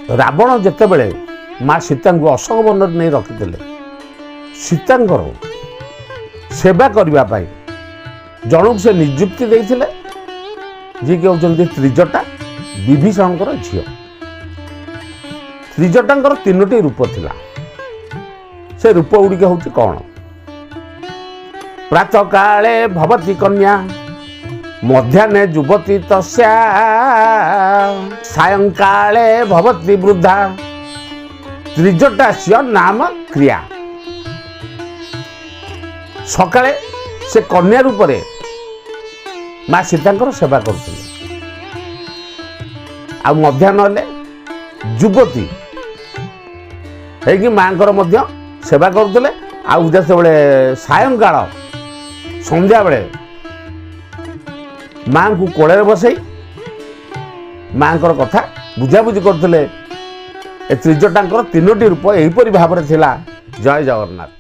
ରାବଣ ଯେତେବେଳେ ମା ସୀତାଙ୍କୁ ଅଶୋକ ବନରେ ନେଇ ରଖିଥିଲେ, ସୀତାଙ୍କର ସେବା କରିବା ପାଇଁ ଜଣକୁ ସେ ନିଯୁକ୍ତି ଦେଇଥିଲେ, ଯିଏକି ହେଉଛନ୍ତି ତ୍ରିଜଟା, ବିଭୀଷଣଙ୍କର ଝିଅ। ତ୍ରିଜଟାଙ୍କର 3ଟି ରୂପ ଥିଲା। ସେ ରୂପ ଗୁଡ଼ିକ ହେଉଛି କ'ଣ? ପ୍ରାତଃ କାଳେ ଭବତି କନ୍ୟା, ମଧ୍ୟାହ୍ନେ ଯୁବତୀ ତସ୍ୟା, ସାୟଂକାଳେ ଭବତି ବୃଦ୍ଧା, ତ୍ରିଜଟାସ୍ୟ ନାମ କ୍ରିୟା। ସକାଳେ ସେ କନ୍ୟା ରୂପରେ ମା ସୀତାଙ୍କର ସେବା କରୁଥିଲେ, ଆଉ ମଧ୍ୟାହ୍ନ ହେଲେ ଯୁବତୀ ହେଇକି ମାଙ୍କର ମଧ୍ୟ ସେବା କରୁଥିଲେ, ଆଉ ଯେତେବେଳେ ସାୟଂକାଳ ସନ୍ଧ୍ୟାବେଳେ ମାଙ୍କୁ କୋଳରେ ବସେଇ ମାଙ୍କର କଥା ବୁଝାବୁଝି କରୁଥିଲେ। ଏ ତ୍ରିଜଟାଙ୍କର 3ଟି ରୂପ ଏହିପରି ଭାବରେ ଥିଲା। ଜୟ ଜଗନ୍ନାଥ।